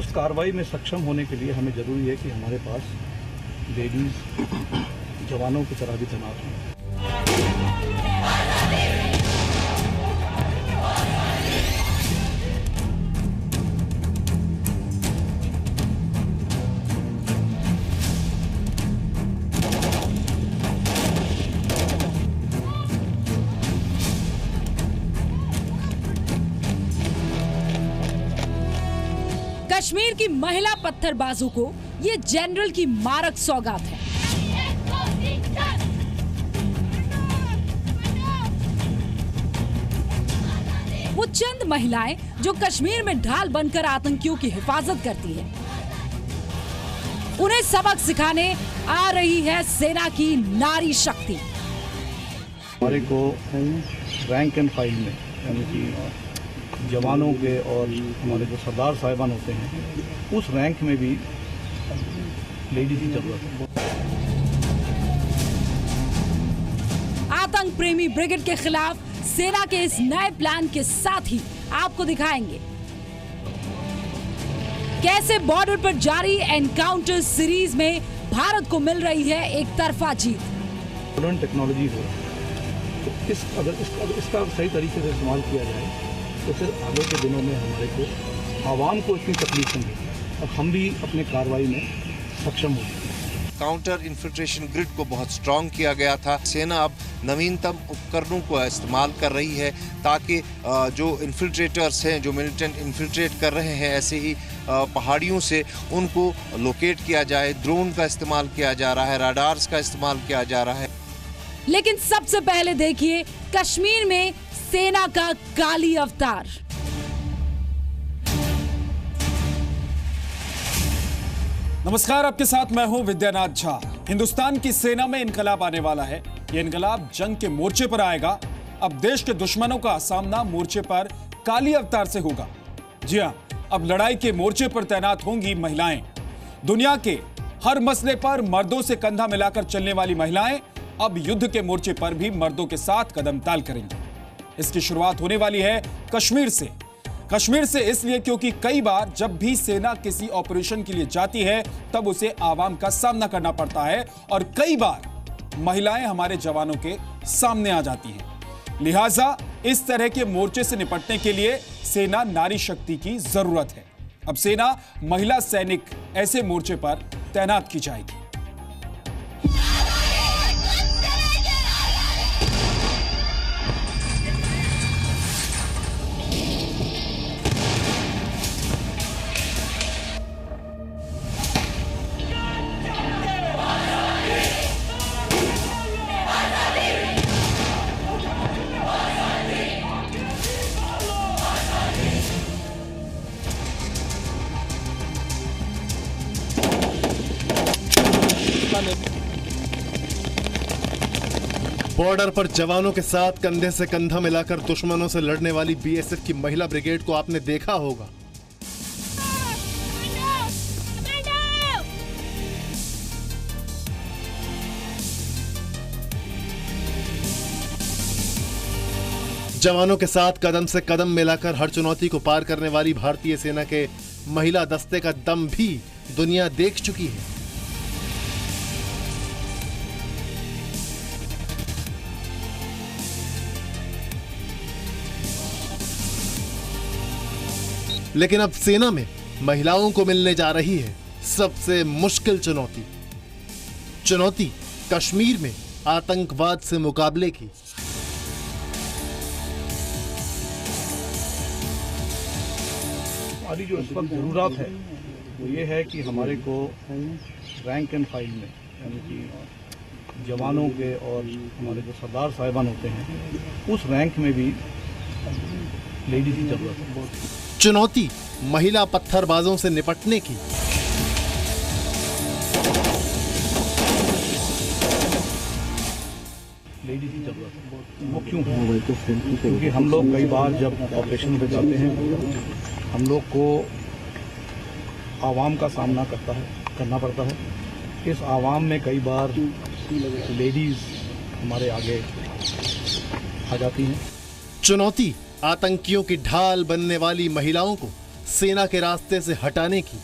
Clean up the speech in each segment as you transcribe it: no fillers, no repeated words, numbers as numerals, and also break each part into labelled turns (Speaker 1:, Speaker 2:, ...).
Speaker 1: उस कार्रवाई में सक्षम होने के लिए हमें ज़रूरी है कि हमारे पास लेडीज़ जवानों की तरह भी तैनात हों।
Speaker 2: कश्मीर की महिला पत्थरबाजों को ये जनरल की मारक सौगात है। वो चंद महिलाएं जो कश्मीर में ढाल बनकर आतंकियों की हिफाजत करती है, उन्हें सबक सिखाने आ रही है सेना की नारी शक्ति।
Speaker 1: हमारे को रैंक एंड फाइल में, यानी कि जवानों के और हमारे जो सरदार साहिबान होते हैं, उस रैंक में भी लेडीज की जरूरत है।
Speaker 2: आतंक प्रेमी ब्रिगेड के खिलाफ सेना के इस नए प्लान के साथ ही आपको दिखाएंगे कैसे बॉर्डर पर जारी एनकाउंटर सीरीज में भारत को मिल रही है एक तरफा जीत।
Speaker 1: मॉडर्न टेक्नोलॉजी हो, तो अगर इसका सही तरीके से इस्तेमाल किया जाए तो फिर आगे के दिनों में हमारे को आवाम को इतनी तकलीफ नहीं होगी और हम भी अपने कार्रवाई में सक्षम हो।
Speaker 3: काउंटर इन्फिल्ट्रेशन ग्रिड को बहुत स्ट्रांग किया गया था। सेना अब नवीनतम उपकरणों को इस्तेमाल कर रही है ताकि जो इन्फिल्ट्रेटर्स हैं, जो मिलिटेंट इन्फिल्ट्रेट कर रहे हैं ऐसे ही पहाड़ियों से, उनको लोकेट किया जाए। ड्रोन का इस्तेमाल किया जा रहा है, राडार्स का इस्तेमाल किया जा रहा है।
Speaker 2: लेकिन सबसे पहले देखिए कश्मीर में सेना का काली अवतार।
Speaker 4: नमस्कार, आपके साथ मैं हूं विद्यानाथ झा। हिंदुस्तान की सेना में इनकलाब आने वाला है। यह इनकलाब जंग के मोर्चे पर आएगा। अब देश के दुश्मनों का सामना मोर्चे पर काली अवतार से होगा। जी हां, अब लड़ाई के मोर्चे पर तैनात होंगी महिलाएं। दुनिया के हर मसले पर मर्दों से कंधा मिलाकर चलने वाली महिलाएं अब युद्ध के मोर्चे पर भी मर्दों के साथ कदम ताल करेंगी। इसकी शुरुआत होने वाली है कश्मीर से। कश्मीर से इसलिए क्योंकि कई बार जब भी सेना किसी ऑपरेशन के लिए जाती है तब उसे आवाम का सामना करना पड़ता है और कई बार महिलाएं हमारे जवानों के सामने आ जाती हैं। लिहाजा इस तरह के मोर्चे से निपटने के लिए सेना नारी शक्ति की जरूरत है। अब सेना महिला सैनिक ऐसे मोर्चे पर तैनात की जाएगी।
Speaker 5: बॉर्डर पर जवानों के साथ कंधे से कंधा मिलाकर दुश्मनों से लड़ने वाली बीएसएफ की महिला ब्रिगेड को आपने देखा होगा। जवानों के साथ कदम से कदम मिलाकर हर चुनौती को पार करने वाली भारतीय सेना के महिला दस्ते का दम भी दुनिया देख चुकी है। लेकिन अब सेना में महिलाओं को मिलने जा रही है सबसे मुश्किल चुनौती। चुनौती कश्मीर में आतंकवाद से मुकाबले की।
Speaker 1: हमारी जो इस वक्त जरूरत है वो ये है कि हमारे को रैंक एंड फाइल में, यानी कि जवानों के और हमारे जो सरदार साहिबान होते हैं, उस रैंक में भी लेडीज की जरूरत है।
Speaker 5: चुनौती महिला पत्थरबाजों से निपटने की।
Speaker 1: लेडीज की जरूरत है। वो क्यों? क्योंकि हम लोग कई बार जब ऑपरेशन पे जाते हैं, हम लोग को आवाम का सामना करना पड़ता है। इस आवाम में कई बार लेडीज हमारे आगे आ जाती हैं।
Speaker 5: चुनौती आतंकियों की ढाल बनने वाली महिलाओं को सेना के रास्ते से हटाने की।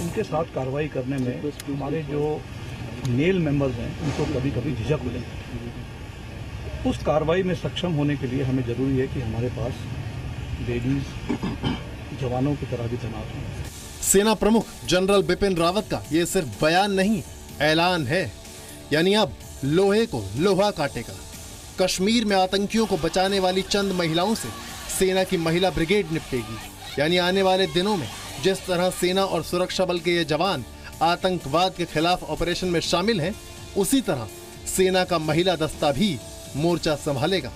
Speaker 1: इनके साथ कार्रवाई करने में हमारे जो मेल मेंबर्स हैं उनको कभी कभी झिझक होती है। उस कार्रवाई में सक्षम होने के लिए हमें जरूरी है कि हमारे पास लेडीज जवानों की तरह भी तैनात हों।
Speaker 5: सेना प्रमुख जनरल बिपिन रावत का ये सिर्फ बयान नहीं, ऐलान है। यानी अब लोहे को लोहा काटेगा। कश्मीर में आतंकियों को बचाने वाली चंद महिलाओं से सेना की महिला ब्रिगेड निपटेगी। यानी आने वाले दिनों में जिस तरह सेना और सुरक्षा बल के ये जवान आतंकवाद के खिलाफ ऑपरेशन में शामिल हैं, उसी तरह सेना का महिला दस्ता भी मोर्चा संभालेगा।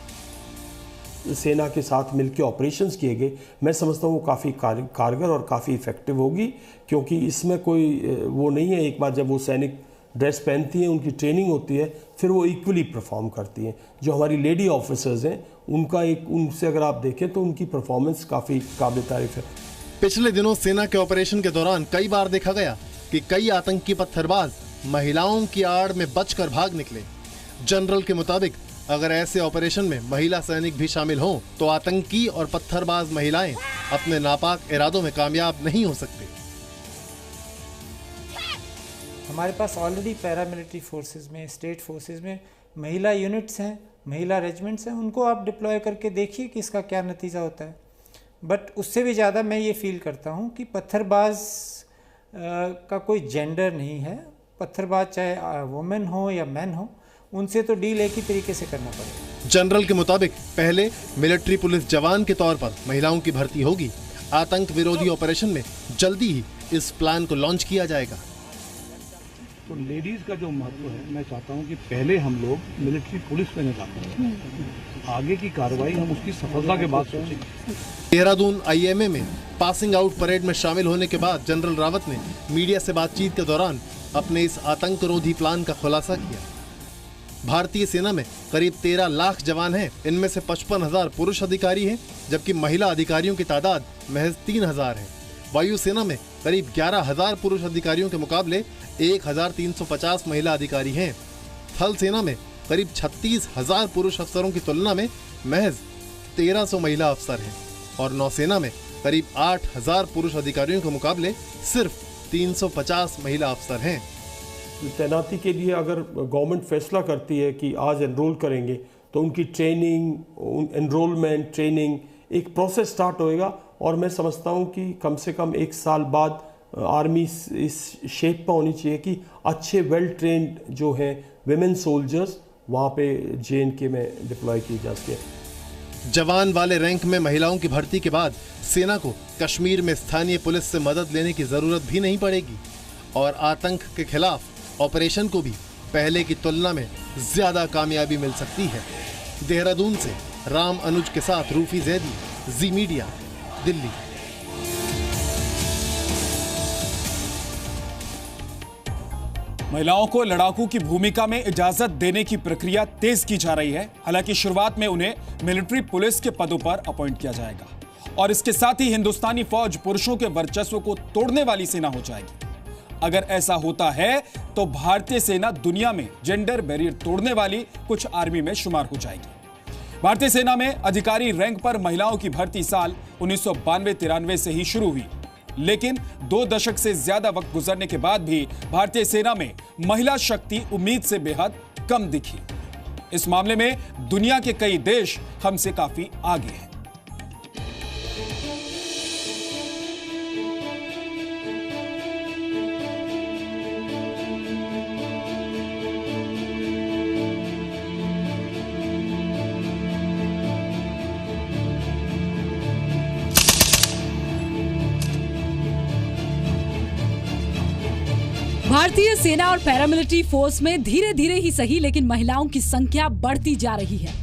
Speaker 6: सेना के साथ मिलकर ऑपरेशंस किए गए, मैं समझता हूँ वो काफ़ी कारगर और काफ़ी इफेक्टिव होगी, क्योंकि इसमें कोई वो नहीं है। एक बार जब वो सैनिक ड्रेस पहनती हैं, उनकी ट्रेनिंग होती है, फिर वो इक्वली परफॉर्म करती हैं। जो हमारी लेडी ऑफिसर्स हैं, उनसे अगर आप देखें तो उनकी परफॉर्मेंस काफ़ी काबिल तारीफ है।
Speaker 5: पिछले दिनों सेना के ऑपरेशन के दौरान कई बार देखा गया कि कई आतंकी पत्थरबाज महिलाओं की आड़ में बचकर भाग निकले। जनरल के मुताबिक अगर ऐसे ऑपरेशन में महिला सैनिक भी शामिल हों तो आतंकी और पत्थरबाज महिलाएं अपने नापाक इरादों में कामयाब नहीं हो सकते।
Speaker 7: हमारे पास ऑलरेडी पैरामिलिट्री फोर्सेस में, स्टेट फोर्सेस में महिला यूनिट्स हैं, महिला रेजिमेंट्स हैं। उनको आप डिप्लॉय करके देखिए कि इसका क्या नतीजा होता है। बट उससे भी ज़्यादा मैं ये फील करता हूँ कि पत्थरबाज का कोई जेंडर नहीं है। पत्थरबाज चाहे वुमेन हो या मैन हो, उनसे तो डील एक ही तरीके से करना पड़ेगा।
Speaker 5: जनरल के मुताबिक पहले मिलिट्री पुलिस जवान के तौर पर महिलाओं की भर्ती होगी। आतंक विरोधी ऑपरेशन में जल्दी ही इस प्लान को लॉन्च किया जाएगा।
Speaker 1: तो लेडीज का जो महत्व है, मैं चाहता हूं कि पहले हम लोग मिलिट्री पुलिस में निकालें, आगे की कार्रवाई हम उसकी सफलता के बाद सोचेंगे।
Speaker 5: देहरादून आईएमए में पासिंग आउट परेड में शामिल होने के बाद जनरल रावत ने मीडिया से बातचीत के दौरान अपने इस आतंकरोधी प्लान का खुलासा किया। भारतीय सेना में करीब 13 लाख जवान हैं। इनमें से 55,000 पुरुष अधिकारी हैं, जबकि महिला अधिकारियों की तादाद महज 3,000 है। वायुसेना में करीब 11,000 पुरुष अधिकारियों के मुकाबले 1,350 महिला अधिकारी हैं। थल सेना में करीब 36,000 पुरुष अफसरों की तुलना में महज 1,300 महिला अफसर हैं और नौसेना में करीब 8,000 पुरुष अधिकारियों के मुकाबले सिर्फ 350 महिला अफसर हैं।
Speaker 6: तैनाती के लिए अगर गवर्नमेंट फैसला करती है कि आज एनरोल करेंगे, तो उनकी ट्रेनिंग, एनरोलमेंट, ट्रेनिंग, एक प्रोसेस स्टार्ट होएगा। और मैं समझता हूँ कि कम से कम 1 साल बाद आर्मी इस शेप पर होनी चाहिए कि अच्छे वेल ट्रेंड जो हैं विमेन सोल्जर्स वहाँ पे JNK में डिप्लॉय की जा सके।
Speaker 5: जवान वाले रैंक में महिलाओं की भर्ती के बाद सेना को कश्मीर में स्थानीय पुलिस से मदद लेने की जरूरत भी नहीं पड़ेगी और आतंक के खिलाफ ऑपरेशन को भी पहले की तुलना में ज्यादा कामयाबी मिल सकती है। देहरादून से राम अनुज के साथ रूफी जैदी, जी मीडिया, दिल्ली।
Speaker 4: महिलाओं को लड़ाकू की भूमिका में इजाजत देने की प्रक्रिया तेज की जा रही है। हालांकि शुरुआत में उन्हें मिलिट्री पुलिस के पदों पर अपॉइंट किया जाएगा और इसके साथ ही हिंदुस्तानी फौज पुरुषों के वर्चस्व को तोड़ने वाली सेना हो जाएगी। अगर ऐसा होता है तो भारतीय सेना दुनिया में जेंडर बैरियर तोड़ने वाली कुछ आर्मी में शुमार हो जाएगी। भारतीय सेना में अधिकारी रैंक पर महिलाओं की भर्ती साल 1992-93 से ही शुरू हुई, लेकिन 2 दशक से ज्यादा वक्त गुजरने के बाद भी भारतीय सेना में महिला शक्ति उम्मीद से बेहद कम दिखी। इस मामले में दुनिया के कई देश हमसे काफी आगे हैं।
Speaker 2: भारतीय सेना और पैरामिलिट्री फोर्स में धीरे धीरे ही सही लेकिन महिलाओं की संख्या बढ़ती जा रही है।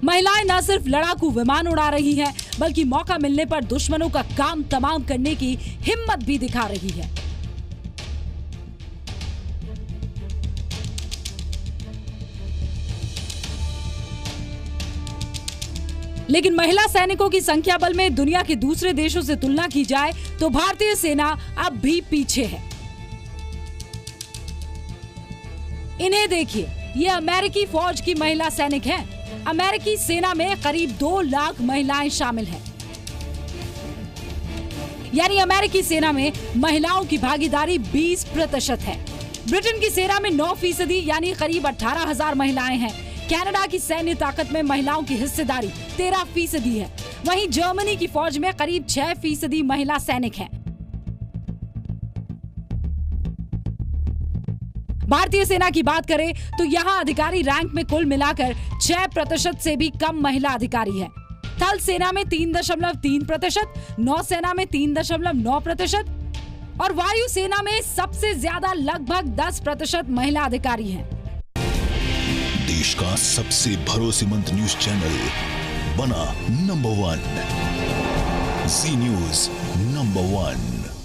Speaker 2: महिलाएं न सिर्फ लड़ाकू विमान उड़ा रही हैं, बल्कि मौका मिलने पर दुश्मनों का काम तमाम करने की हिम्मत भी दिखा रही है। लेकिन महिला सैनिकों की संख्या बल में दुनिया के दूसरे देशों से तुलना की जाए तो भारतीय सेना अब भी पीछे है। इन्हें देखिए, ये अमेरिकी फौज की महिला सैनिक हैं। अमेरिकी सेना में करीब 2 लाख महिलाएं शामिल हैं। यानी अमेरिकी सेना में महिलाओं की भागीदारी 20% है। ब्रिटेन की सेना में 9% यानी करीब 18,000 महिलाएं हैं। कनाडा की सैन्य ताकत में महिलाओं की हिस्सेदारी 13% है। वहीं जर्मनी की फौज में करीब 6% महिला सैनिक हैं। भारतीय सेना की बात करें तो यहाँ अधिकारी रैंक में कुल मिलाकर 6% से भी कम महिला अधिकारी है। थल सेना में 3.3%, नौसेना में 3.9% और वायु सेना में सबसे ज्यादा लगभग 10% महिला अधिकारी हैं।
Speaker 8: देश का सबसे भरोसेमंद न्यूज चैनल बना नंबर 1, जी न्यूज़ नंबर 1।